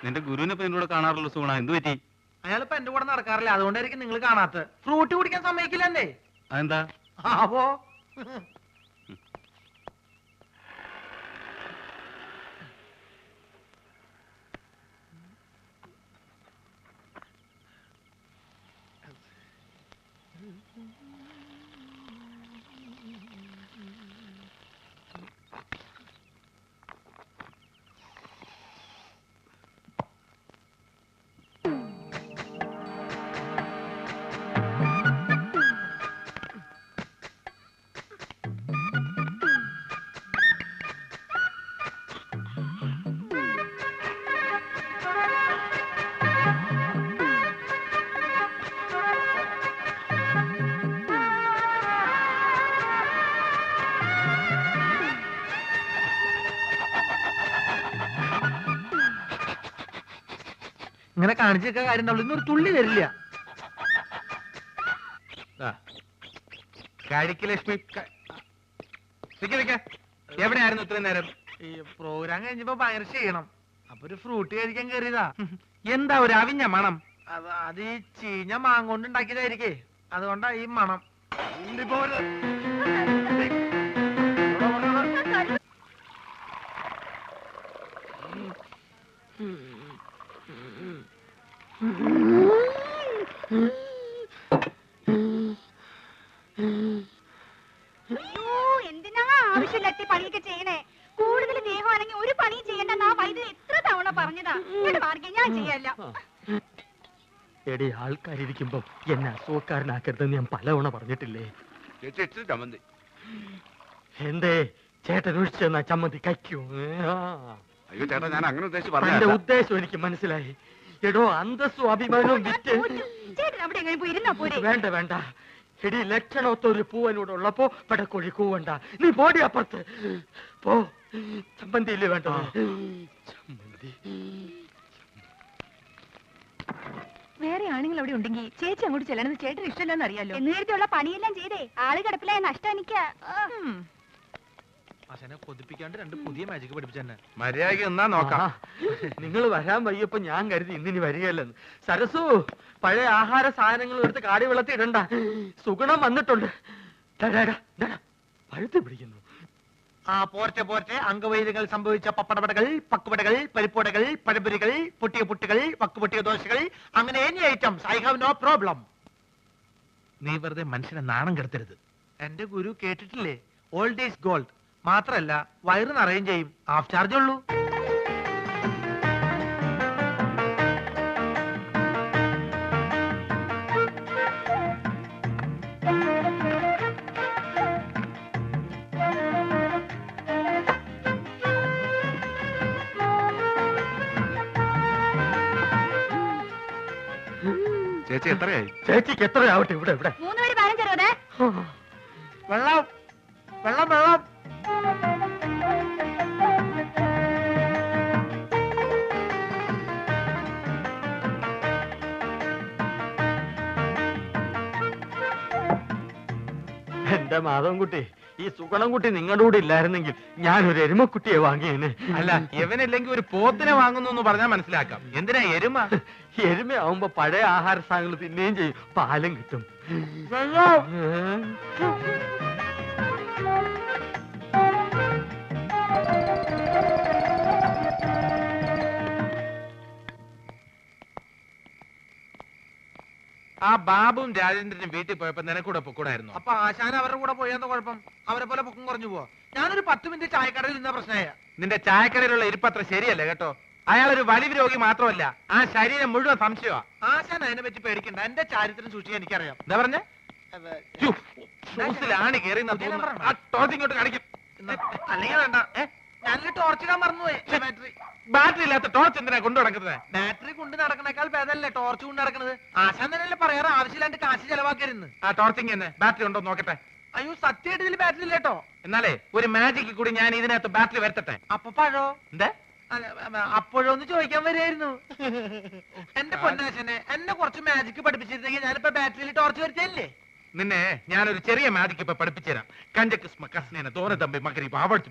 നിന്റെ ഗുരുവിനെ ഇപ്പൊ എന്നോട് കാണാറുള്ള സുഗുണ, എന്ത് പറ്റി? അയാളിപ്പോ എന്റെ കൂടെ നടക്കാറില്ല, അതുകൊണ്ടായിരിക്കും നിങ്ങൾ കാണാത്ത. ഫ്രൂട്ടി കുടിക്കാൻ സമ്മതിക്കില്ലേ? അതെന്താ? ആവോ ഇങ്ങനെ കാണിച്ചൊക്കെ കാര്യം ഉണ്ടാവുള്ളൂ. ഇന്നൊരു തുള്ളി വരില്ല. ലക്ഷ്മി എവിടെയായിരുന്നു ഇത്രയും നേരം? ഈ പ്രോഗ്രാം കഴിഞ്ഞപ്പോ ഭയങ്കര ചെയ്യണം, അപ്പൊ ഒരു ഫ്രൂട്ട് കഴിക്കാൻ കയറിയതാ. എന്താ ഒരു അവിഞ്ഞ മണം? അത് ഈ ചീഞ്ഞ മാങ്ങ കൊണ്ട് ഉണ്ടാക്കിയതായിരിക്കേ, അതുകൊണ്ടാ ഈ മണം. എന്തിനാ ആവശ്യമില്ലാത്ത പണിയൊക്കെ ചെയ്യണേ? കൂടുതൽ ദേഹമാണെങ്കിൽ ഒരു പണിയും ചെയ്യണ്ടെന്ന് ആ വൈദ്യുതി എത്ര തവണ പറഞ്ഞതാ. ഞാൻ ചെയ്യല്ല. എടി, ആൾക്കാരിയ്ക്കുമ്പോ എന്നെ അസുഖക്കാരനാക്കരുതെന്ന് ഞാൻ പലവണ പറഞ്ഞിട്ടില്ലേ? എന്തേ ചേട്ടൻ ഒഴിച്ചെന്നാ ചമ്മന്തി കഴിക്കൂ? അയ്യോ ചേട്ടാ, ഞാൻ അങ്ങനെ ഉദ്ദേശിച്ച് എന്റെ പറഞ്ഞ ഉദ്ദേശം എനിക്ക് മനസ്സിലായി. എടോ, അന്തസ്സും അഭിമാനവും വിറ്റ് വേണ്ട വേണ്ട. എടി, ലക്ഷണത്തൊരു പൂവനോടുള്ളപ്പോ പടക്കോഴി കൂവണ്ട. നീ പോടി അപ്പുറത്ത് പോ. ചമ്മന്തിയില്ലേ വേണ്ടത്? ചമ്മന്തി വേറെ ആണുങ്ങൾ അവിടെ ഉണ്ടെങ്കിൽ ചേച്ചി അങ്ങോട്ട് ചെല്ലണമെന്ന് ചേട്ടന് ഇഷ്ടമല്ലെന്ന് അറിയാലോ. നേരത്തെയുള്ള പണിയെല്ലാം ചെയ്തേ ആള് കിടപ്പിലായ നഷ്ടം എനിക്ക്. അച്ഛനെ കൊതിപ്പിക്കാണ്ട് രണ്ട് പുതിയ മാജിക് പഠിപ്പിച്ചെന്നെ. മര്യാദയ്ക്ക് എന്നാ നോക്കാം. നിങ്ങൾ വരാൻ വയ്യപ്പോ ഞാൻ കരുതി ഇന്നിനി വരികയല്ലെന്ന്. സരസു, പഴയ ആഹാര സാധനങ്ങൾ എടുത്ത് കാടി വെള്ളത്തിൽ ഇടണ്ട. സുഗുണം വന്നിട്ടുണ്ട്. പഴുത്ത് പിടിക്കുന്നു. പോർച്ചെ പോർച്ചെ അംഗവൈദ്യങ്ങൾ സംഭവിച്ച പപ്പടവടകൾ, പക്കുവടകൾ, പരിപ്പുവടകൾ, പഴപൊരികൾ, പൊട്ടിയ പുട്ടുകൾ, വക്കുപൊട്ടിയ ദോശകൾ, അങ്ങനെ any items. I have no problem. നീ വെറുതെ മനുഷ്യനെ നാണം കെടുത്തരുത്. എന്റെ ഗുരു കേട്ടിട്ടില്ലേ, ഓൾഡ് ഈസ് ഗോൾഡ്. മാത്രല്ല വയറ് നിറയും ചെയ്യും, ഹാഫ് ചാർജ് ഉള്ളൂ. ചേച്ചി എത്രയായി? ചേച്ചിക്ക് എത്രയാവട്ടെ? ഇവിടെ ഇവിടെ 3 പേര് 15 വെള്ളം വെള്ളം വെള്ളം. എന്റെ മാധവൻകുട്ടി, ഈ സുഗണൻകുട്ടി നിങ്ങളുടെ കൂടെ ഇല്ലായിരുന്നെങ്കിൽ ഞാനൊരു എരുമക്കുട്ടിയെ വാങ്ങിയേനെ. അല്ല, ഇവനില്ലെങ്കിൽ ഒരു പോത്തിനെ വാങ്ങുന്നു എന്ന് പറഞ്ഞാൽ മനസ്സിലാക്കാം. എന്തിനാ എരുമ? എരുമയാവുമ്പോ പഴയ ആഹാര സാധനങ്ങൾ തിന്നുകയും ചെയ്യും, പാലും കിട്ടും. ആ ബാബുവും രാജേന്ദ്രനും വീട്ടിൽ പോയപ്പോ നിനക്കൂടെ പൊക്കൂടായിരുന്നു. അപ്പൊ ആശാൻ അവരുടെ കൂടെ പോയെന്ന കുഴപ്പം? അവരെ പോലെ പൊക്കം കുറഞ്ഞു പോവാ. ഞാനൊരു 10 മിനിറ്റ് ചായക്കടയിൽ നിന്ന പ്രശ്നമായ. നിന്റെ ചായക്കടയിലുള്ള ഇരിപ്പത്ര ശരിയല്ല കേട്ടോ. അയാളൊരു വലിവ് രോഗി മാത്രമല്ല, ആ ശരീരം മുഴുവൻ സംശയമാ. ആശാൻ അതിനെ പറ്റി പേടിക്കണ്ട, എന്റെ ചാരിത്രം സൂക്ഷിക്കാൻ എനിക്കറിയാം. എന്താ പറഞ്ഞ? ഷൂസിലാണ് കയറി ഇങ്ങോട്ട് കാണിക്കും. അല്ലെങ്കിൽ വേണ്ട, ഞാനൊരു ടോർച്ച് ഇടാൻ മറന്നുപോയി. ബാറ്ററി ഇല്ലാത്ത ടോർച്ച് എന്തിനാ കൊണ്ടു നടക്കുന്നത്? ബാറ്ററി കൊണ്ട് നടക്കണേക്കാൾ ഭേദമല്ലേ ടോർച്ച് കൊണ്ട് നടക്കുന്നത്? ആശാൻ തന്നെയല്ലേ പറയാറ് ആവശ്യമില്ലാണ്ട് കാശ് ചെലവാക്കരുന്ന്. ആ ടോർച്ചിങ് തന്നെ ബാറ്ററി ഉണ്ടോ നോക്കട്ടെ. അയ്യോ, സത്യമായിട്ട് ഇതിൽ ബാറ്ററി ഇല്ലേട്ടോ. എന്നാലേ ഒരു മാജിക് കൂടി ഞാൻ ഇതിനകത്ത് ബാറ്ററി വരുത്തട്ടെ. അപ്പൊ പഴോ? എന്താ അപ്പോഴൊന്ന് ചോദിക്കാൻ വരികയായിരുന്നു. എന്റെ പൊന്നാശനെ, എന്നെ കുറച്ച് മാജിക് പഠിപ്പിച്ചിരുന്നെങ്കിൽ ഞാനിപ്പോ ബാറ്ററിയിൽ ടോർച്ച് വരുത്തല്ലേ. നിന്നെ ഞാനൊരു ചെറിയ മാജിക് ഇപ്പൊ പഠിപ്പിച്ചുതരാം. കഞ്ചക്കിസ്മ കസ്നേന തോന തമ്പി മകരി ആവർത്തി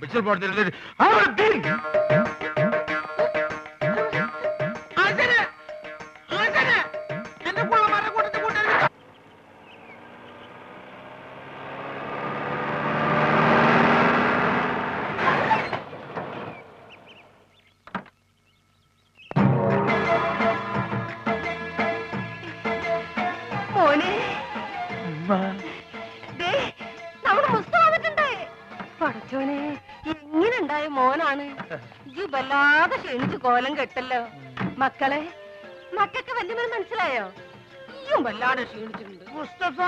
വല്ലാതെ ക്ഷണിച്ചു കോലം കെട്ടല്ലോ. മക്കളെ, മക്കൾക്ക് വല്യമ്മ മനസ്സിലായോ? ഈയും വല്ലാതെ ക്ഷീണിച്ചിട്ടുണ്ട്. മുസ്തഫ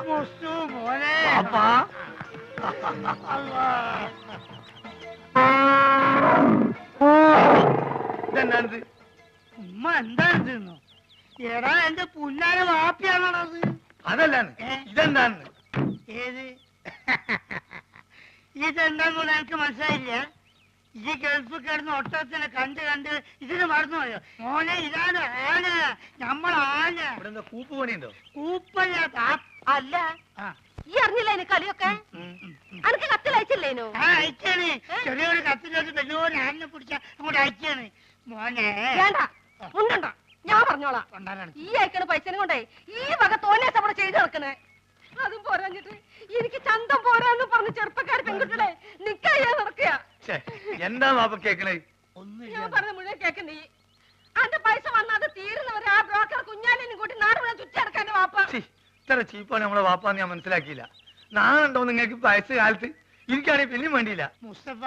മുസ്തു മോനെ ഇതെന്നാണിത്? ഉമ്മ എന്താണ് തിന്നു? എടാ എന്റെ പുല്ലാരെ വാപ്പിയാണത്. അതല്ലാണ്, ഇതെന്താണ്? ഏത് ഇതെന്താന്ന് എനിക്ക് മനസ്സിലായില്ല. ഈ ഗൾഫ് കിടന്ന് ഒട്ടത്തിനെ കണ്ട് കണ്ട് ഇതിന് മറന്നുപോയോ മോനെ? ഇതാണ് ആന, നമ്മളാന. ഇവിടെ എന്താ കൂപ്പ് പണിയുണ്ടോ? കൂപ്പല്ല അല്ല, ഈ അറിഞ്ഞില്ല എന്നെ കളിയൊക്കെ? അനക്ക് കത്തിലയച്ചില്ലേനോ? അയച്ചാണ്. ചെറിയൊരു കത്തിലോട്ട് വലിയൊരു ആനിനെ പിടിച്ച അങ്ങോട്ട് അയച്ചാണ് മോനെ. വേണ്ട, ഉണ്ടോ? ഞാൻ പറഞ്ഞോളാം. ഈ അയക്കണ പൈസനെ കൊണ്ടേ ഈ വക തോന്നെ അവിടെ ചെയ്ത് നടക്കണേ. അതും പോരാഞ്ഞിട്ട് എനിക്ക് ചന്തം പോരാന്ന് പറഞ്ഞ് ചെറുപ്പക്കാർ പെൺകുട്ടികളെ നിക്കാ നടക്കുക. എന്താ വാപ്പ കേക്കണേ? ഞാൻ പറഞ്ഞ മുഴുവൻ കേക്കണ്ടേ? അന്റെ പൈസ വന്നാൽ അത് തീരുന്നവരെ ആ ബ്രോക്കർ കുഞ്ഞാലിനും കൂട്ടി നാട് മുഴുവൻ ചുറ്റടക്കാൻ വാപ്പ. ഇത്ര ചീപ്പാണ് നമ്മളെ വാപ്പാന്ന് ഞാൻ മനസ്സിലാക്കിയില്ല. നാളുണ്ടോ നിങ്ങൾക്ക് വയസ്സ് കാലത്ത്? എനിക്കാണെങ്കിൽ പിന്നെയും വേണ്ടിയില്ല. മുസ്തഫ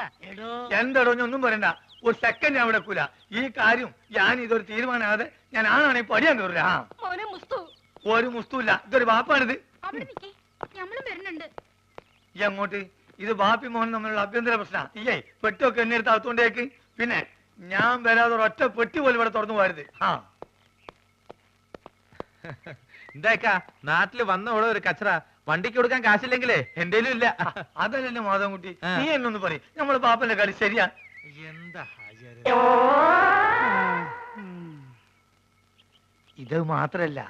എന്തടോ ഒന്നും പറയണ്ട, ഒരു സെക്കൻഡ് ഞാൻ വിടക്കൂല. ഈ കാര്യം ഞാൻ ഇതൊരു തീരുമാനമാകാതെ ഞാൻ ആണാണെങ്കിൽ പടിയാൻ കയറില്ല. മോനെ മുസ്തു, ഒരു മുസ്തുല്ല, ഇതൊരു വാപ്പാണിത്. അവിടെ നിക്കേ, നമ്മളും വരുന്നുണ്ട്. ഈ അങ്ങോട്ട് ഇത് ബാപ്പി മോഹൻ തമ്മിലുള്ള അഭ്യന്തര പ്രശ്ന. ഇല്ലേ പെട്ടിയൊക്കെ എന്നെടുത്ത് അകത്തോണ്ടേക്ക്. പിന്നെ ഞാൻ വരാതെ ഒറ്റ പെട്ടി പോലും ഇവിടെ തുറന്നു പോരുത്. എന്താക്കാ നാട്ടില് വന്ന ഓളെ ഒരു കച്ചറ വണ്ടിക്ക് കൊടുക്കാൻ കാശില്ലെങ്കിലേ എന്റേലും ഇല്ല. അതല്ലേ മാധവൻകുട്ടി, നീ എന്നൊന്ന് പറയും. നമ്മള് ബാപ്പന്റെ കളി ശരിയാ? എന്താ ഇത് മാത്രല്ല,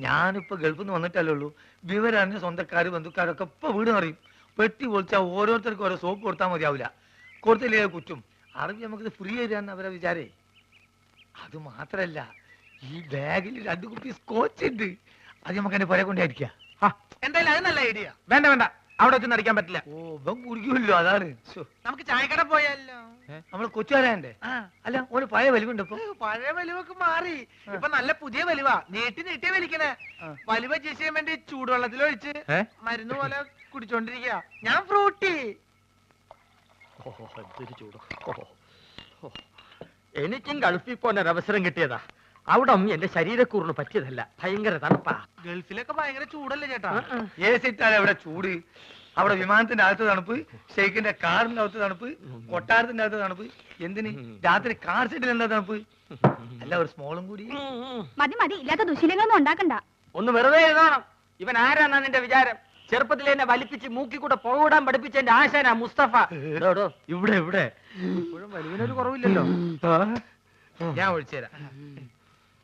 ഞാനിപ്പോ ഗൾഫിൽ നിന്ന് വന്നിട്ടല്ലേ ഉള്ളൂ. വിവരറിഞ്ഞ സ്വന്തക്കാര് ബന്ധുക്കാരൊക്കെ ഇപ്പൊ വീട് അറിയും. പെട്ടി പൊളിച്ചാൽ ഓരോരുത്തർക്കും ഓരോ സോപ്പ് കൊടുത്താൽ മതിയാവില്ല. കൊടുത്തില്ലേ കുറ്റും. അറിവ് നമുക്കിത് ഫ്രീ തരാന്ന് അവരെ വിചാരേ. അത് മാത്രല്ല, ഈ ബാഗിൽ 2 കുപ്പി സ്കോച്ച് ഉണ്ട്. അത് നമുക്ക് എന്റെ പുര കൊണ്ടായിരിക്കാം. എന്തായാലും അത് നല്ല ഐഡിയ. വേണ്ട വേണ്ട, അവിടെ വെച്ചൊന്നും അടിക്കാൻ പറ്റില്ല. ഓ ഇവൻ കുടിക്കുമല്ലോ, അതാണ്. നമുക്ക് ചായക്കട പോയാലോ? നമ്മള് കൊച്ചുകാരന്റെ അല്ല, ഒരു പഴയ വലിവുണ്ട് ഇപ്പൊ. പഴയ വലിവൊക്കെ മാറി, ഇപ്പൊ നല്ല പുതിയ വലിവാ. നീട്ടിയ വലിക്കണേ. വലിവ ചെയ്യാൻ വേണ്ടി ചൂടുവെള്ളത്തിലൊഴിച്ച് മരുന്ന് പോലെ കുടിച്ചോണ്ടിരിക്കുക. ഞാൻ ഫ്രൂട്ടി. എനിക്കും ഗൾഫിൽ പോകാൻ ഒരു അവസരം കിട്ടിയതാ. അവിടെ എന്റെ ശരീരക്കൂറിന് പറ്റിയതല്ല, ഭയങ്കര തണുപ്പാ. ഗൾഫിലൊക്കെ ഭയങ്കര ചൂടല്ലേ ചേട്ടാ? ഏസിട്ടാണ് അവിടെ ചൂട്. അവിടെ വിമാനത്തിന്റെ അകത്ത് തണുപ്പ്, ഷെയ്ഖിന്റെ കാറിന്റെ അകത്ത് തണുപ്പ്, കൊട്ടാരത്തിന്റെ അകത്ത് തണുപ്പ്. എന്തിന് രാത്രി കാർ സെറ്റിൽ എന്താ തണുപ്പ്? അല്ല ഒരു സ്മോളും കൂടി. മതി മതി, ഇല്ലാത്ത ദുശീലങ്ങളൊന്നും ഉണ്ടാക്കണ്ട. ഒന്ന് വെറുതെ എഴുതണം. ഇവൻ ആരാന്നാ നിന്റെ വിചാരം? ചെറുപ്പത്തിൽ എന്നെ വലിപ്പിച്ച് മൂക്കി കൂടെ പോയിടാൻ പഠിപ്പിച്ച എന്റെ ആശാനാ മുസ്തഫ. ഇവിടെ ഇവിടെ ഇപ്പോഴും വലിവിനൊരു കുറവില്ലല്ലോ. ഞാൻ ഒഴിച്ചുതരാം.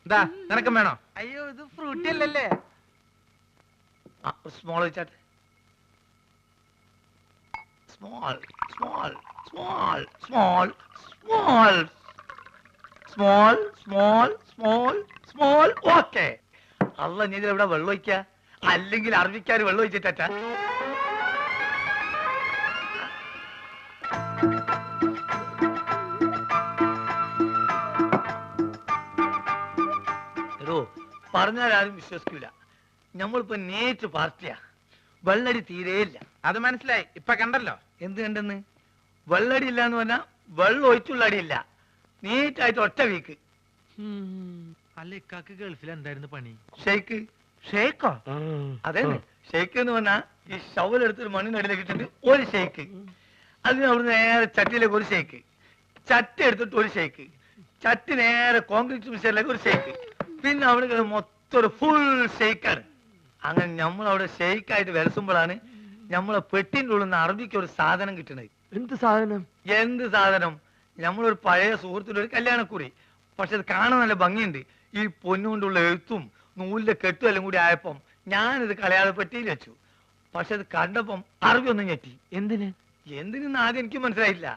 എന്താ നിനക്കും വേണോ? അയ്യോ, ഇത് ഫ്രൂട്ടി അല്ലല്ലേ? സ്മോൾ വെച്ചാട്ടെ. Small small small small small small small small small. Okay. അല്ല നീ ഇവിടെ വെള്ളം ഒഴിക്ക, അല്ലെങ്കിൽ അറബിക്കാർ വെള്ളം ഒഴിച്ചിട്ട. പറഞ്ഞാൽ ആരും വിശ്വസിക്കൂല. നമ്മളിപ്പോ നേരിട്ട് പാർട്ടിയാ. വെള്ളടി തീരെയില്ല. അത് മനസ്സിലായി, ഇപ്പൊ കണ്ടല്ലോ. എന്ത് കണ്ടെന്ന്? വെള്ളടി ഇല്ല എന്ന് പറഞ്ഞാ വെള്ളം ഒഴിച്ചുള്ള അടിയില്ല. നീറ്റായിട്ട് ഒറ്റ വീക്ക്. അല്ല, ഇക്കാക്ക് ഗൾഫിൽ എന്തായിരുന്നു പണി? ഷെയ്ക്ക്. ഷെയ്ക്കോ? അതെ, ഷെയ്ക്ക് എന്ന് പറഞ്ഞാ ഈ ഷവലെടുത്തൊരു മണ്ണിനടിയിലേക്ക് ഇട്ടിട്ട് ഒരു ഷെയ്ക്ക്. അതിന് അവിടെ നേരെ ചട്ടിയിലേക്ക് ഒരു ഷെയ്ക്ക്, ചട്ടി എടുത്തിട്ട് ഒരു ഷെയ്ക്ക്, ചട്ടി നേരെ കോൺക്രീറ്റ് മിക്സറിലേക്ക് ഒരു ഷെയ്ക്ക്, പിന്നെ അവിടെ മൊത്തം ഒരു ഫുൾ ഷെയ്ക്കാണ്. അങ്ങനെ നമ്മളവിടെ ഷെയ്ക്കായിട്ട് വിലസുമ്പോഴാണ് നമ്മളെ പെട്ടിൻ്റെ ഉള്ളിൽ നിന്ന് അറബിക്ക് ഒരു സാധനം കിട്ടണത്. എന്ത് സാധനം? എന്ത് സാധനം? നമ്മളൊരു പഴയ സുഹൃത്തിന്റെ ഒരു കല്യാണക്കുറി. പക്ഷെ അത് കാണാൻ നല്ല ഭംഗിയുണ്ട്. ഈ പൊന്നുകൊണ്ടുള്ള എഴുത്തും നൂലിന്റെ കെട്ടും എല്ലാം കൂടി ആയപ്പം ഞാനിത് കളയാതെ പെട്ടിയിൽ വെച്ചു. പക്ഷെ അത് കണ്ടപ്പം അറബി ഒന്നും ഞെട്ടി. എന്തിനെന്ന് ആദ്യം എനിക്ക് മനസ്സിലായില്ല.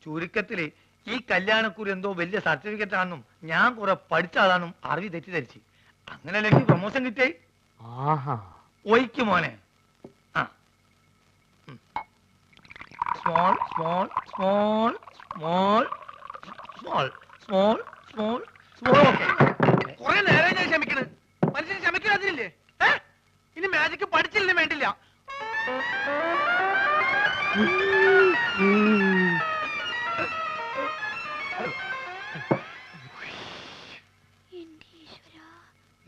ചുരുക്കത്തില് ഈ കല്യാണക്കുറി എന്തോ വലിയ സർട്ടിഫിക്കറ്റ് ആണെന്നും ഞാൻ കുറെ പഠിച്ചതാണെന്നും അറബി തെറ്റിദ്ധരിച്ച്. അങ്ങനെയല്ല എനിക്ക് പ്രൊമോഷൻ കിട്ടേ. ഒയ്ക്ക് മോനെ. Small small small small small small small small. കുറെ നേരം ഞാൻ ക്ഷമിക്കണ്. മനുഷ്യന് ക്ഷമിക്കാതില്ലേ? ഇനി മാജിക്ക് പഠിച്ചില്ലേ വേണ്ടില്ല.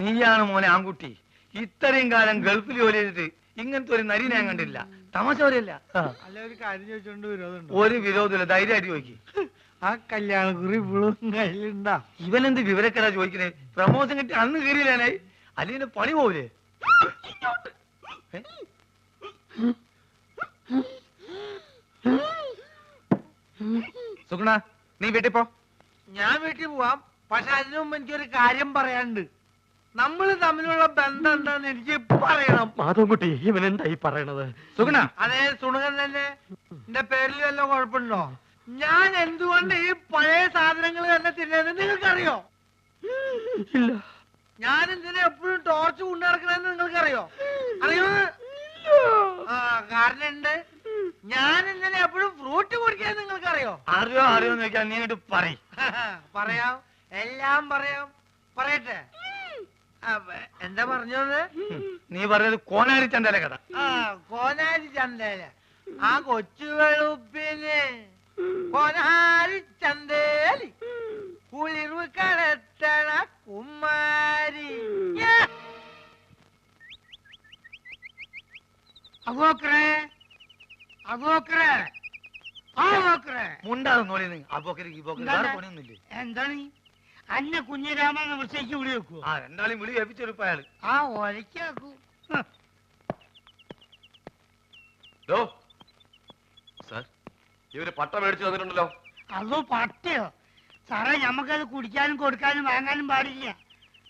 നീയാണ് മോനെ ആൺകുട്ടി. ഇത്രയും കാലം ഗൾഫിൽ ജോലി ചെയ്തിട്ട് ഇങ്ങനത്തെ ഒരു നരി ഞാൻ കണ്ടില്ല. തമാശ പറയല്ല. അല്ല ഒരു കാര്യം ചോദിച്ചോണ്ട് വിരോധമുണ്ടോ? ഒരു വിരോധമില്ല, ധൈര്യമായിട്ട് ചോദിക്കും. ആ കല്യാണക്കുറി ഇപ്പോഴും കയ്യിലുണ്ടാ? ഇവനെന്ത് വിവരക്കടാ ചോദിക്കണേ? പ്രമോഷൻ കിട്ടി അന്ന് കയറിയില്ലാനേ, അല്ലെങ്കിൽ പണി പോവില്ലേ? സുഗുണ, നീ വീട്ടിൽ പോ. ഞാൻ വീട്ടിൽ പോവാം. പക്ഷെ അതിനു മുമ്പ് എനിക്കൊരു കാര്യം പറയാനുണ്ട്. നമ്മൾ തമ്മിലുള്ള ബന്ധം എന്താന്ന് എനിക്ക് പറയണം. മാധവൻകുട്ടി, ഇവൻ എന്തായി പറയണത്? സുഗുണ, അതെ സുണകൻ തന്നെ. എന്റെ പേരിൽ വല്ല കുഴപ്പമുണ്ടോ? ഞാൻ എന്തുകൊണ്ട് ഈ പഴയ സാധനങ്ങൾ തന്നെ തിന്നുന്നത് നിങ്ങൾക്കറിയോ? ഇല്ല. ഞാൻ എന്തിനാ എപ്പോഴും ടോർച്ച് കൊണ്ടു നടക്കണെന്ന് നിങ്ങൾക്കറിയോ? അറിയോ? ആ കാരണം ഉണ്ട്. ഞാൻ എന്തിനാ എപ്പോഴും ഫ്രൂട്ട് കുടിക്കാൻ നിങ്ങൾക്കറിയോ? അറിയോ അറിയോന്ന് ചോദിക്കാൻ നീ അങ്ങോട്ട് പറയും. പറയാം, എല്ലാം പറയാം. പറയട്ടെ? എന്താ പറഞ്ഞത്? നീ പറഞ്ഞത് കോനാരി ചന്തല കഥ. ആ കോനാരി ചന്തേല. ആ കൊച്ചു വെളുപ്പിന് കോനാരി ചന്തേലി കുളിർവ് കടത്തണ കുമാരി. അബോക്കറേ, അബോക്കറേ, അബോക്കറേ. മുണ്ടാതെ നോളി നീ. അപ്പോക്കരക്ക് ഇപ്പോക്കര വേറെ പണിയൊന്നുമില്ലേ? എന്താണ് അന്നെ കുഞ്ഞിരാമെന്ന് വിളിച്ചേക്ക് വിളി വെക്കൂ. ആ രണ്ടാളും വിളി ഏൽപ്പിച്ചെടുപ്പ അയാള്. ആ ഒലക്കാക്കൂ. സാർ, ഇവര് പട്ട മേടിച്ചു തന്നിട്ടുണ്ടല്ലോ. അതോ പട്ടയോ? സാറേ, ഞമ്മക്കത് കുടിക്കാനും കൊടുക്കാനും വാങ്ങാനും പാടില്ല.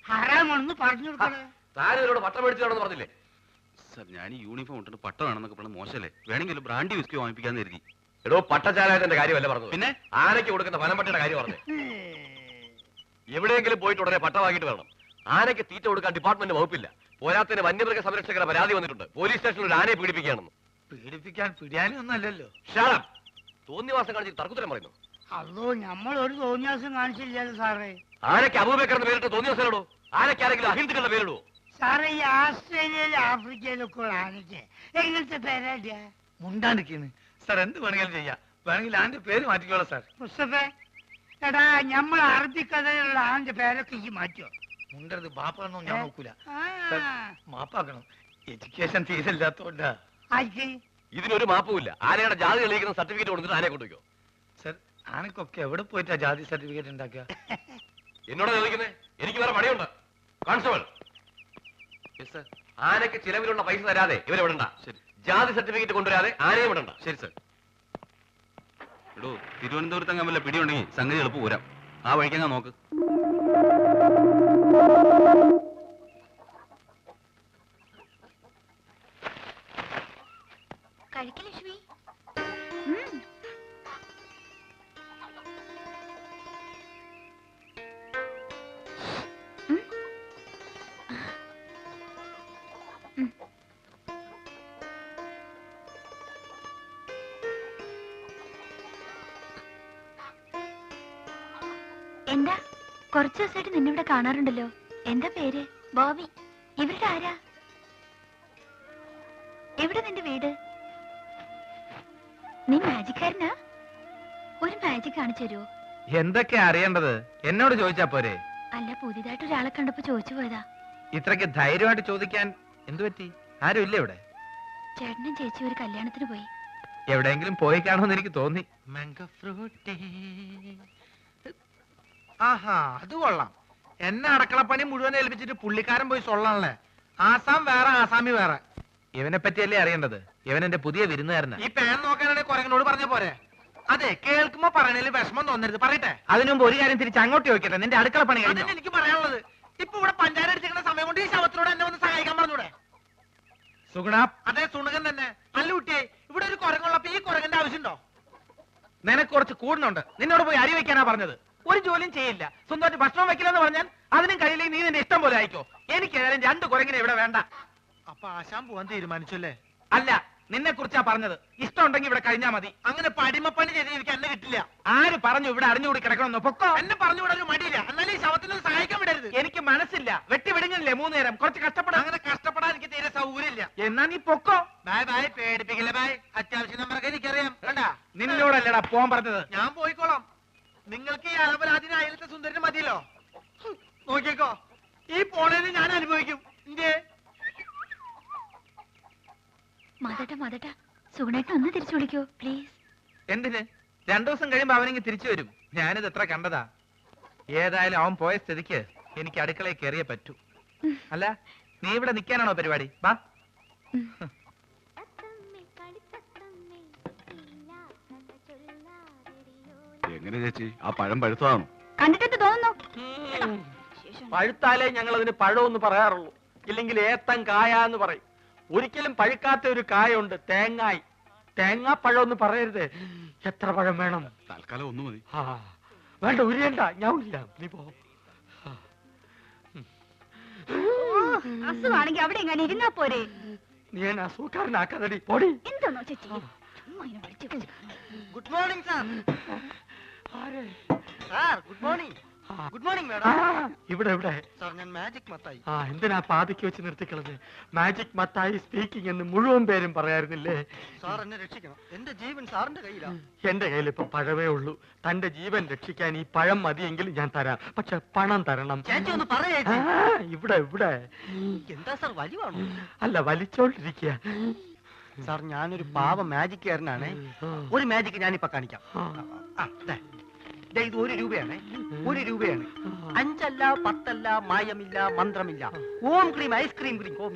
ഹറാമാണെന്ന് പറഞ്ഞു കൊടുക്കണേ. താൻ ഇവരോട് പട്ട മേടിച്ചതാണെന്ന് പറഞ്ഞില്ലേ? സാർ, ഞാൻ ഈ യൂണിഫോം ഇട്ടിട്ട് പട്ട വേണമെന്നൊക്കെ പറഞ്ഞ മോശമല്ലേ? വേണമെങ്കിൽ ഒരു ബ്രാൻഡി വിസ്കി വാങ്ങിപ്പിക്കാന്ന് കരുതി. എടോ പട്ടചാരായത്തിന്റെ കാര്യമല്ല പറഞ്ഞു. പിന്നെ ആനയ്ക്ക് കൊടുക്കുന്ന ഫലംപട്ടിയുടെ കാര്യം പറഞ്ഞു. എവിടെയെങ്കിലും പോയിട്ട് ഉടനെ പട്ട വാങ്ങിയിട്ട് വരണം. ആനയ്ക്ക് തീറ്റ കൊടുക്കാൻ ഡിപ്പാർട്ട്മെന്റ് വകുപ്പില്ല. പോരാത്തിന് വന്യമൃഗ സംരക്ഷകരുടെ പരാതി വന്നിട്ടുണ്ട്. പോലീസ് സ്റ്റേഷനിൽ ഒരു ആനയെ പീഡിപ്പിക്കുകയാണെന്ന്. പീഡിപ്പിക്കാൻ പിടിയാനും ഒന്നും അല്ലല്ലോ. ഷാളം തോന്നിവാസം കാണിച്ച് തർക്കുത്തരം പറയുന്നു. അതോ നമ്മൾ ഒരു തോന്നിയാസം കാണിച്ചില്ലല്ലോ സാറേ. ആനയ്ക്ക് അബൂബക്കറിന്റെ പേരിട്ട് തോന്നിവാസനോടോ? ആനയ്ക്ക് ആരെങ്കിലും അഹിന്ദുക്കളുടെ പേരിടുവോ? സാറേ, ഈ ആസ്ട്രേലിയയിലും ആഫ്രിക്കയിലൊക്കെ ഉള്ള ആനയ്ക്ക് എങ്ങനത്തെ പേരാടിയാ? മുണ്ടാണ്ടിരിക്കുന്നു സാർ. എന്ത് വേണമെങ്കിലും ചെയ്യാം. വേണമെങ്കിൽ ആന്റെ പേര് മാറ്റിക്കോളാം സാർ. മുസ്തഫേ, എടാ നമ്മൾ അറബിക്കഥയിലുള്ള ആന്റെ പേരൊക്കെ ഈ മാറ്റോ? മുണ്ടത് ബാപ്പാണെന്നോ ഞാൻ നോക്കൂല. ആ, മാപ്പാക്കണം. എഡ്യൂക്കേഷൻ തീരില്ലാത്തോണ്ടാ. ആയിക്ക്. ഇതിനൊരു മാപ്പുമില്ല. ആനയുടെ ജാതി തെളിയിക്കുന്ന സർട്ടിഫിക്കറ്റ് കൊടുത്തിട്ട് ആനയെ കൊണ്ടുവയ്ക്കോ. സാർ, ആനക്കൊക്കെ എവിടെ പോയിട്ടാ ജാതി സർട്ടിഫിക്കറ്റ് ഉണ്ടാക്കുക? എന്നോട് ചോദിക്കുന്നേ? എനിക്ക് വേറെ പണിയുണ്ട്. കോൺസ്റ്റബിൾ, ആനയ്ക്ക് ചിലവിലുള്ള പൈസ തരാതെ ഇവരെ വിടണ്ട. ശരി. ജാതി സർട്ടിഫിക്കറ്റ് കൊണ്ടുവരാതെ ആനയെ വിടണ്ട. ശരി സാർ. എടോ, തിരുവനന്തപുരത്ത് അങ്ങനെ വല്ല പിടിയുണ്ടെങ്കിൽ സംഗതി എളുപ്പം പോരാം. ആ വഴിക്കങ്ങാ നോക്ക്. കഴിക്കലക്ഷ്മി. എന്താ കുറച്ചു ദിവസമായിട്ട് നിന്നിവിടെ കാണാറുണ്ടല്ലോ. എന്താ പേര്? ബോബി. ഇവരുടെ ആരാ? എവിടെ നിന്റെ വീട്? നീ മാജിക്കാരനാ? ഒരു മാജിക് കാണിച്ചു തരുമോ? എന്തൊക്കെയാ അറിയേണ്ടത്? എന്നോട് ചോദിച്ചാ പോരെ? അല്ല, പുതിയതായിട്ട് ഒരാളെ കണ്ടപ്പോ ചോദിച്ചു പോയതാ. ഇത്രയ്ക്ക് ധൈര്യമായിട്ട് ചോദിക്കാൻ എന്തു പറ്റി? ആരും ഇല്ല ഇവിടെ? ചേട്ടനും ചേച്ചി ഒരു കല്യാണത്തിന് പോയി. എവിടെയെങ്കിലും പോയി കാണുമെന്ന് എനിക്ക് തോന്നി. Mango fruit. ആഹാ, അത് കൊള്ളാം. എന്നെ അടക്കളപ്പണി മുഴുവൻ ഏൽപ്പിച്ചിട്ട് പുള്ളിക്കാരൻ പോയി സൊള്ളാണല്ലേ. ആസാം വേറെ, ആസാമി വേറെ. ഇവനെ പറ്റിയല്ലേ അറിയേണ്ടത്? ഇവൻ എന്റെ പുതിയ വിരുന്നുകാരനാ. ഈ പേൻ നോക്കാനാണെങ്കിൽ കുരങ്ങനോട് പറഞ്ഞ പോരെ? അതെ, കേൾക്കുമ്പോ പറയണേല് വിഷമം തോന്നരുത്. പറയട്ടെ? അതിനു മുമ്പ് ഒരു കാര്യം തിരിച്ച് അങ്ങോട്ട് ചോദിക്കട്ടെ. നിന്റെ അടുക്കള പണി കഴിഞ്ഞോ? അതന്നെ എനിക്ക് പറയാനുള്ളത്. ഇപ്പൊ ഇവിടെ പഞ്ചാര അടിച്ചിരിക്കുന്ന സമയം കൊണ്ട് ഈ ശവത്തിനോട് എന്നെ ഒന്ന് സഹായിക്കാൻ പറഞ്ഞൂടെ? സുഗുണ, അതെ, സുണകൻ തന്നെ. അല്ല കുട്ടിയെ, ഇവിടെ ഒരു കുരങ്ങുള്ളപ്പോ ഈ കുരങ്ങന്റെ ആവശ്യമുണ്ടോ? നിനക്ക് കുറച്ച് കൂടുന്നുണ്ട്. നിന്നോട് പോയി അരി വെക്കാനാ പറഞ്ഞത്. ഒരു ജോലിയും ചെയ്യില്ല. സ്വന്തമായിട്ട് ഭക്ഷണം വെക്കില്ലെന്ന് പറഞ്ഞാൽ അതിനും കഴിയില്ലെങ്കിൽ നീ നിന്റെ ഇഷ്ടം പോലെ ആയിക്കോ. എനിക്ക് ഏതായാലും 2 കുരങ്ങിനെ ഇവിടെ വേണ്ട. അപ്പൊ ആശാൻ പോവാൻ തീരുമാനിച്ചല്ലേ? അല്ല, നിന്നെ കുറിച്ചാ പറഞ്ഞത്. ഇഷ്ടമുണ്ടെങ്കിൽ ഇവിടെ കഴിഞ്ഞാ മതി. അങ്ങനെ പടിമപ്പണി ചെയ്ത് എനിക്ക് എന്നെ കിട്ടില്ല. ആര് പറഞ്ഞു ഇവിടെ അടിഞ്ഞുകൂടി കിടക്കണമെന്ന്? പൊക്കോ. എന്നെ പറഞ്ഞുകൂടാ ഒരു മടിയില്ല. എന്നാലും ഈ ശവത്തിന് സഹായിക്കാൻ വിടരുത്. എനിക്ക് മനസ്സില്ല. വെട്ടി വിടുങ്ങില്ലേ 3 നേരം? കുറച്ച് കഷ്ടപ്പെടാം. അങ്ങനെ കഷ്ടപ്പെടാൻ എനിക്ക് തീരെ സൗകര്യമില്ല. എന്നാ നീ പൊക്കോ. ബായ് ബായ്, പേടിപ്പിക്കില്ല ബായ്. അത്യാവശ്യം നമ്പറൊക്കെ എനിക്കറിയാം. കണ്ടാ, നിന്നോടല്ലടാ പോകാൻ പറഞ്ഞത്. ഞാൻ പോയിക്കോളാം. നിങ്ങൾക്ക് ഈ അലപരാധിന് അയലത്തെ സുന്ദരന് മതിയല്ലോ. നോക്കിക്കോ, ഈ പോണേന് ഞാൻ അനുഭവിക്കും. മാതട്ട സുഗുണേട്ടൻ ഒന്ന് തിരിച്ചു വിളിക്കോ പ്ലീസ്. എന്തിന്? 2 ദിവസം കഴിയുമ്പോ അവനെങ്കിൽ തിരിച്ചു വരും. ഞാനിത് എത്ര കണ്ടതാ. ഏതായാലും അവൻ പോയ സ്ഥിതിക്ക് എനിക്ക് അടുക്കളയിൽ കയറിയേ പറ്റൂ. അല്ല, നീ ഇവിടെ നിൽക്കാനാണോ പരിപാടി? വാ. എങ്ങനെ ചേച്ചി, ആ പഴം പഴുത്തതാണോ? കണ്ടിട്ട് തോന്നുന്നു. പഴുത്താലേ ഞങ്ങൾ അതിന് പഴമെന്ന് പറയാറുള്ളൂ, ഇല്ലെങ്കിൽ ഏത്തൻ കായ എന്ന് പറയും. ഒരിക്കലും പഴുക്കാത്ത ഒരു കായുണ്ട്, തേങ്ങായി. തേങ്ങാപ്പഴം എന്ന് പറയരുത്. എത്ര പഴം വേണം? തൽക്കാലം ഒന്ന് മതി. വേണ്ട, ഉരിയണ്ട, ഞാൻ ഉരിയാം, നീ പോ. അസുഖാണെങ്കിൽ അവിടെ എങ്ങനെ ഇരുന്നാ പോരെ. നീ എന്നെ അസുഖക്കാരനാക്കാതടി, പൊടി. എന്താണോ ചേച്ചി? Good morning sir. ആരെ? Sir good morning. Good morning madam. ഇവിടെ ഇവിടെ സാർ ഞാൻ മാജിക് മത്തായി. എന്തിനാ പാതിക്ക് വെച്ച് നിർത്തിക്കളഞ്ഞ്? മാജിക് മത്തായി സ്പീക്കിംഗ് എന്ന് മുഴുവൻ പേരും പറയാറുന്നില്ലേ? സാർ എന്നെ രക്ഷിക്കണം, എന്റെ ജീവൻ സാറിന്റെ കയ്യിലാണ്. എന്റെ കയ്യിൽ ഇപ്പൊ പഴമേ ഉള്ളൂ. തന്റെ ജീവൻ രക്ഷിക്കാൻ ഈ പഴം മതിയെങ്കിൽ ഞാൻ തരാം, പക്ഷെ പണം തരണം. ചേച്ചി ഒന്ന് പറയേ. ഇവിടെ ഇവിടെ. എന്താ സാർ വലിവാണോ? അല്ല, വലിച്ചോണ്ടിരിക്കുക. സാർ ഞാനൊരു പാവ മാജിക്കാരനാണ്. ഒരു മാജിക് ഞാനിപ്പോ കാണിക്കാം. ഇത് 1 രൂപയാണ്. 1 രൂപയാണ്. 5 അല്ല 10 അല്ല, മായമില്ല, മന്ത്രമില്ല. ഓം ക്രീം ഐസ്ക്രീം ക്രീം. ഓം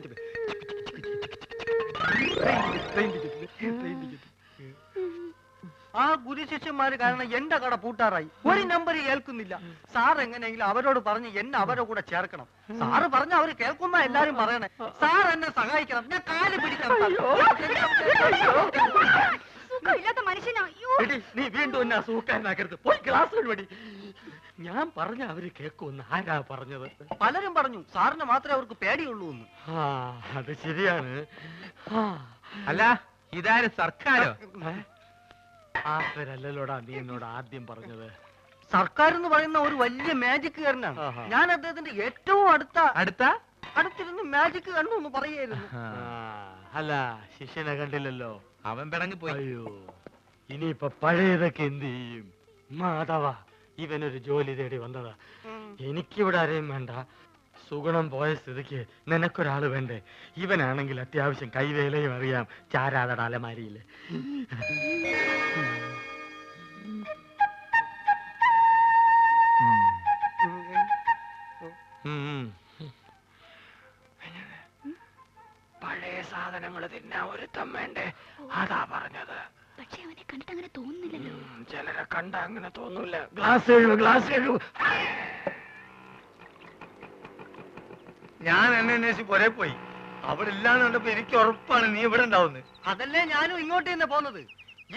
ആ ഗുരുശിഷ്യന്മാര് കാരണം എന്റെ കട പൂട്ടാറായി. ഒരു നമ്പർ കേൾക്കുന്നില്ല. സാർ എങ്ങനെയെങ്കിലും അവരോട് പറഞ്ഞ് എന്നെ അവരുടെ കൂടെ ചേർക്കണം. സാറ് പറഞ്ഞ അവര് കേൾക്കുന്ന എല്ലാരും പറയണേ. സാർ എന്നെ സഹായിക്കണം, ഞാൻ കാല് പിടിക്കണം. ഇല്ലാത്ത മനുഷ്യനാ. നീ വീണ്ടും എന്നെ അസുഖക്കാരനാക്കരുത്, പോയി ഗ്ലാസ് വടി. ഞാൻ പറഞ്ഞ അവര് കേൾക്കുമെന്ന് ആരാ പറഞ്ഞത്? പലരും പറഞ്ഞു സാറിന് മാത്രമേ അവർക്ക് പേടിയുള്ളൂ എന്ന്. അത് ശരിയാണ്. അല്ല, ഇതാര് സർക്കാരോ? ആ പേരല്ലോടാ നീ എന്നോട് ആദ്യം പറഞ്ഞത്. സർക്കാർ എന്ന് പറയുന്ന ഒരു വലിയ മാജിക്കുകാരനാണ്. ഞാൻ അദ്ദേഹത്തിന്റെ ഏറ്റവും അടുത്തിരുന്ന് മാജിക് കണ്ടു എന്ന് പറയായിരുന്നു. അല്ല, ശിഷ്യനെ കണ്ടില്ലല്ലോ. അവൻ പിടങ്ങി പോയി. അയ്യോ, ഇനിയിപ്പൊ പഴയതൊക്കെ എന്ത് ചെയ്യും? മാധവ, ഇവനൊരു ജോലി തേടി വന്നതാ. എനിക്കിവിടെ ആരെയും വേണ്ട. സുഗുണം പോയ സ്ഥിതിക്ക് നിനക്കൊരാള് വേണ്ടേ? ഇവനാണെങ്കിൽ അത്യാവശ്യം കൈവേലയും അറിയാം. ചാരാതട അലമാരിയില്. പഴയ സാധനങ്ങൾ തിന്നാൻ ഒരുത്തം വേണ്ടേ? അതാ പറഞ്ഞത്. പക്ഷെ അവനെ കണ്ടിട്ട് അങ്ങനെ തോന്നുന്നില്ലല്ലോ. ചിലരെ കണ്ട അങ്ങനെ തോന്നൂല. ഗ്ലാസ് കഴിവ്. ഞാൻ എന്നെ അന്വേഷിച്ച് പുറേ പോയി. അവിടെ ഇല്ലാന്ന് കണ്ടപ്പോ എനിക്ക് ഉറപ്പാണ് നീ ഇവിടെ ഉണ്ടാവുന്നത്. അതല്ലേ ഞാനും ഇങ്ങോട്ട് തന്നെ പോന്നത്.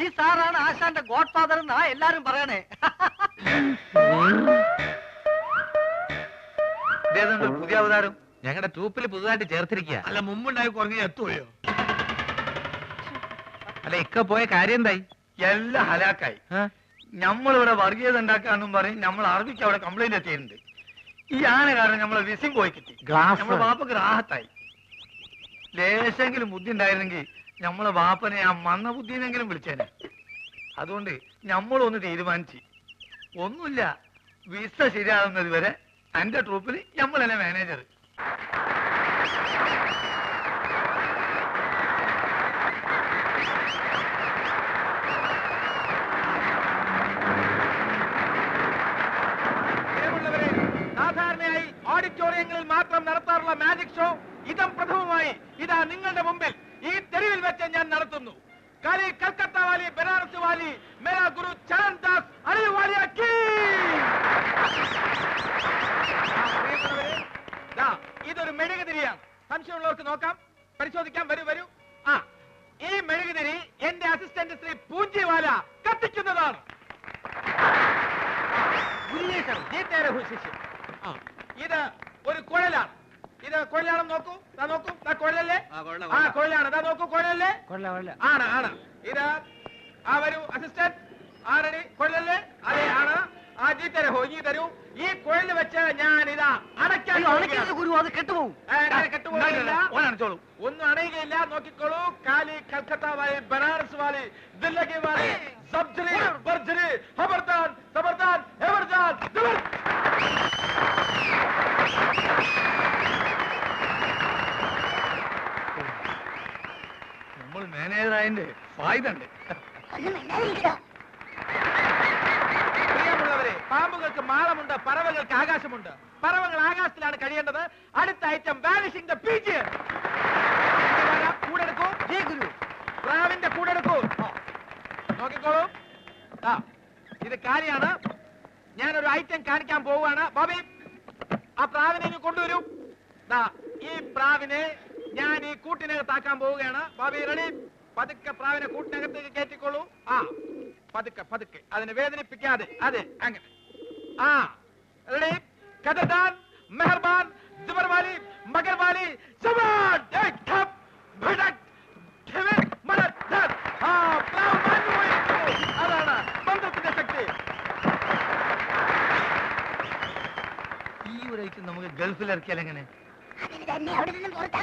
ഈ സാറാണ് ആശാന്റെ ഗോഡ് ഫാദർ എന്നാ എല്ലാരും പറയണേ. ഇതേതുണ്ട് പുതിയ അവതാരം? ഞങ്ങളുടെ ട്രൂപ്പിൽ പുതുതായിട്ട് ചേർത്തിരിക്കുക. അല്ല, മുമ്പുണ്ടായി കുറഞ്ഞ് എത്തുകയോ? അല്ല, ഇക്ക പോയ കാര്യം എന്തായി? എല്ലാം ഹലാക്കായി. നമ്മളിവിടെ വർഗീയത ഉണ്ടാക്കാന്നും പറയും. നമ്മൾ അറബിക്ക് അവിടെ കംപ്ലൈന്റ് എത്തിയിട്ടുണ്ട്. ഈ ആന കാരണം നമ്മളെ വിസിം പോയി കിട്ടി. നമ്മളെ വാപ്പക്ക് റാഹത്തായി. ലേശെങ്കിലും ബുദ്ധി ഉണ്ടായിരുന്നെങ്കിൽ നമ്മളെ വാപ്പനെ ആ മന്ന ബുദ്ധിനെങ്കിലും വിളിച്ചേനെ. അതുകൊണ്ട് നമ്മളൊന്ന് തീരുമാനിച്ച്, ഒന്നുമില്ല, വിസ ശരിയാകുന്നത് വരെ എന്റെ ട്രൂപ്പിൽ നമ്മൾ തന്നെ മാനേജർ. സാധാരണയായി ഓഡിറ്റോറിയങ്ങളിൽ മാത്രം നടത്താറുള്ള മാജിക് ഷോ ഇതം പ്രഥമമായി ഇതാ നിങ്ങളുടെ മുമ്പിൽ ഈ തെരുവിൽ വെച്ച് ഞാൻ നടത്തുന്നു. കാലി കൽക്കത്ത വാലി, ബനാറസ് വാലി, മേരാ ഗുരു ചരൺ ദാസ് അലിവാലിയ കീ. ഇതൊരു മെഴുകുതിരിയാണ്. സംശയമുള്ളവർക്ക് നോക്കാം, പരിശോധിക്കാം. വരൂ. ഈ മെഴുകുതിരി എന്റെ അസിസ്റ്റന്റ് ശ്രീ പൂഞ്ചിവാല കത്തിക്കുന്നതാണ്. ഇത് ഒരു കുഴലാണ്. ഇത് കുഴലാണെന്ന് നോക്കൂ. കുഴലല്ലേ? കുഴലാണ്. നോക്കൂ, കുഴലല്ലേ? ആണ്. ഇത് വരൂ അസിസ്റ്റന്റ്. ആരടി കുഴലല്ലേ? അതെ, ആണ്. ജി തരൂ, ഇനി തരൂ. ഈ കുഴല് വെച്ച് ഞാൻ ഇതാ അടയ്ക്കാൻ ഗുരു, അത് കെട്ടുപോകും. കെട്ടുപോകില്ല, ഒന്നും അണയുകയില്ല. നോക്കിക്കോളൂ. കാലി കൽക്കത്ത വാലി, ബനാറസ് വാലി, ദില്ലഗി വാലി, സബ്ജറി ബർജറി, ഹബർദാൻ സബർദാൻ എവർദാൻ. ഇതുണ്ട്. പ്രിയമുള്ളവരെ, പാമ്പുകൾക്ക് മാളമുണ്ട്, പറവകൾക്ക് ആകാശമുണ്ട്. പറവകൾ ആകാശത്തിലാണ് കഴിയേണ്ടത്. അടുത്ത ഐറ്റം വാനിഷിംഗ് ദ പീജിയൻ. കൂടെടുക്കൂ. ജി ഗുരു. പ്രാവിന്റെ കൂടെടുക്കൂ. നോക്കിക്കോളൂ. ഇത് കാര്യമാണ്. ഞാനൊരു ഐറ്റം കാണിക്കാൻ പോവുകയാണ്. ബോബി, ആ പ്രാവിനെ ഇനി കൊണ്ടുവരൂ. ഈ പ്രാവിനെ ഞാൻ ഈ കൂട്ടിനകത്താക്കാൻ പോവുകയാണ്. ബോബി റെഡി? പതുക്കെ പ്രാവിനെ കൂട്ടിനകത്തേക്ക് കയറ്റിക്കോളൂ. പതുക്കെ പതുക്കെ, അതിനെ വേദനിപ്പിക്കാതെ. അതെ, അങ്ങനെ. റെഡി? കദർദാൻ, മെഹർബാൻ, ജബർവാലി, മഗർവാലി, സവാൻ, ഠപ്, ഭടക്, ഠിവൻ, മലദ്. പ്രാവ് മാഞ്ഞുപോയിരിക്കുന്നു. അതാണ് ബന്ധത്തിന്റെ ശക്തി. ഈ ഒരു ഐറ്റം നമുക്ക് ഗൾഫിൽ ഇറക്കിയാൽ എങ്ങനെ? അതിന് തന്നെ അവിടെ നിന്നും പുറത്താക്കി